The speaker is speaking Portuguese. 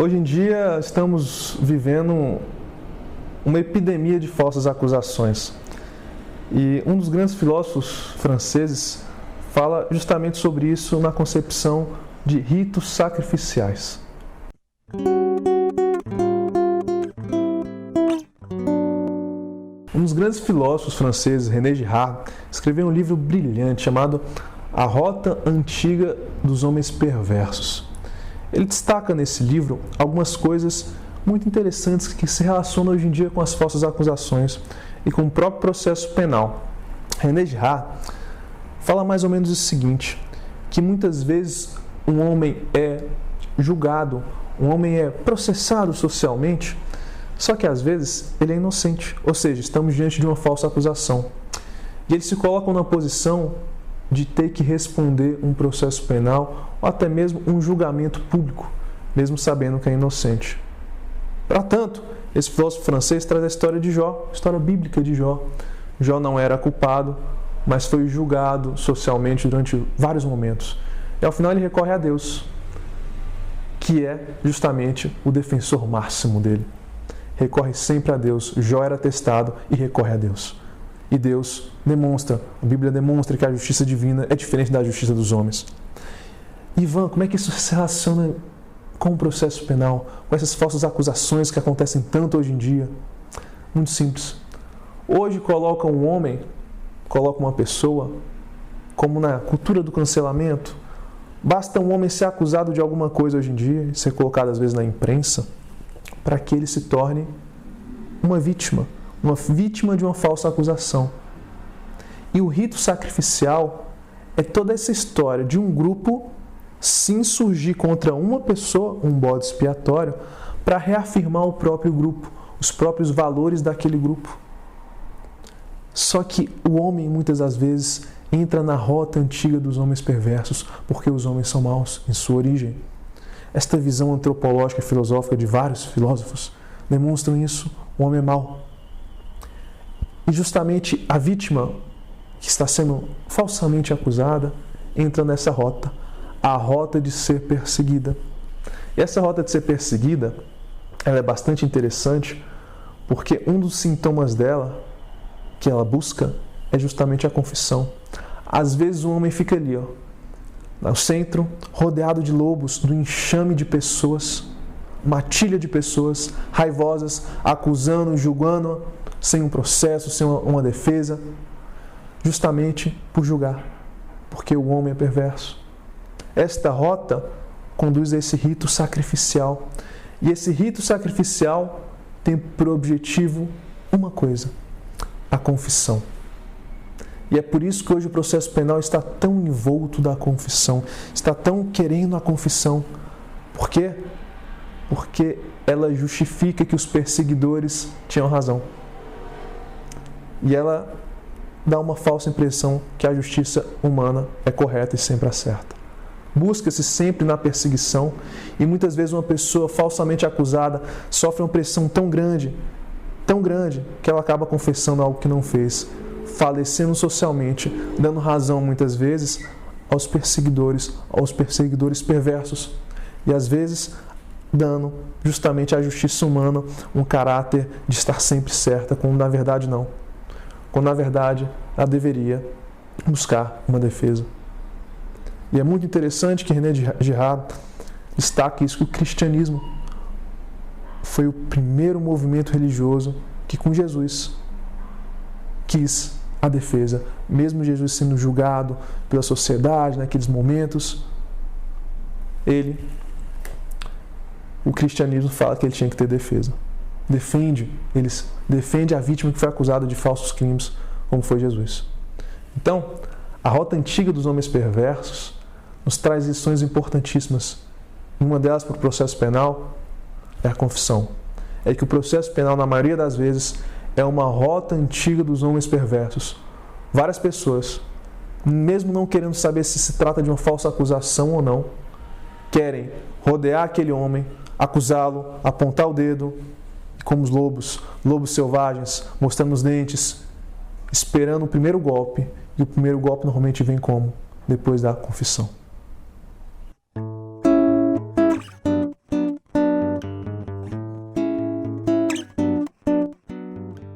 Hoje em dia estamos vivendo uma epidemia de falsas acusações. E um dos grandes filósofos franceses fala justamente sobre isso na concepção de ritos sacrificiais. Um dos grandes filósofos franceses, René Girard, escreveu um livro brilhante chamado A Rota Antiga dos Homens Perversos. Ele destaca nesse livro algumas coisas muito interessantes que se relacionam hoje em dia com as falsas acusações e com o próprio processo penal. René Girard fala mais ou menos o seguinte, que muitas vezes um homem é julgado, um homem é processado socialmente, só que às vezes ele é inocente, ou seja, estamos diante de uma falsa acusação. E eles se colocam na posição de ter que responder um processo penal ou até mesmo um julgamento público, mesmo sabendo que é inocente. Para tanto, esse filósofo francês traz a história de Jó, a história bíblica de Jó. Jó não era culpado, mas foi julgado socialmente durante vários momentos. E ao final ele recorre a Deus, que é justamente o defensor máximo dele. Recorre sempre a Deus. Jó era testado e recorre a Deus. E Deus demonstra, a Bíblia demonstra que a justiça divina é diferente da justiça dos homens. Ivan, como é que isso se relaciona com o processo penal, com essas falsas acusações que acontecem tanto hoje em dia? Muito simples. Hoje colocam um homem, colocam uma pessoa, como na cultura do cancelamento. Basta um homem ser acusado de alguma coisa hoje em dia, ser colocado às vezes na imprensa, para que ele se torne uma vítima de uma falsa acusação. E o rito sacrificial é toda essa história de um grupo se insurgir contra uma pessoa, um bode expiatório, para reafirmar o próprio grupo, os próprios valores daquele grupo. Só que o homem, muitas das vezes, entra na rota antiga dos homens perversos, porque os homens são maus em sua origem. Esta visão antropológica e filosófica de vários filósofos demonstram isso. O homem é mau. E justamente a vítima que está sendo falsamente acusada entra nessa rota, a rota de ser perseguida. E essa rota de ser perseguida, ela é bastante interessante, porque um dos sintomas dela, que ela busca, é justamente a confissão. Às vezes o homem fica ali, no centro, rodeado de lobos, do enxame de pessoas, matilha de pessoas raivosas, acusando, julgando, sem um processo, sem uma defesa, justamente por julgar, porque o homem é perverso. Esta rota conduz a esse rito sacrificial, e esse rito sacrificial tem por objetivo uma coisa: a confissão. E é por isso que hoje o processo penal está tão envolto da confissão, está tão querendo a confissão. Por quê? Porque ela justifica que os perseguidores tinham razão. E ela dá uma falsa impressão que a justiça humana é correta e sempre acerta. Busca-se sempre na perseguição e muitas vezes uma pessoa falsamente acusada sofre uma pressão tão grande, que ela acaba confessando algo que não fez, falecendo socialmente, dando razão muitas vezes aos perseguidores perversos e às vezes dando justamente à justiça humana um caráter de estar sempre certa, quando na verdade não. Quando na verdade ela deveria buscar uma defesa. E é muito interessante que René Girard destaque isso, que o cristianismo foi o primeiro movimento religioso que com Jesus quis a defesa, mesmo Jesus sendo julgado pela sociedade naqueles momentos, o cristianismo fala que ele tinha que ter defesa. Defende a vítima que foi acusada de falsos crimes, como foi Jesus. Então, a rota antiga dos homens perversos nos traz lições importantíssimas. Uma delas para o processo penal é a confissão. É que o processo penal, na maioria das vezes, é uma rota antiga dos homens perversos. Várias pessoas, mesmo não querendo saber se se trata de uma falsa acusação ou não, querem rodear aquele homem, acusá-lo, apontar o dedo, como os lobos selvagens, mostrando os dentes, esperando o primeiro golpe. E o primeiro golpe normalmente vem como? Depois da confissão.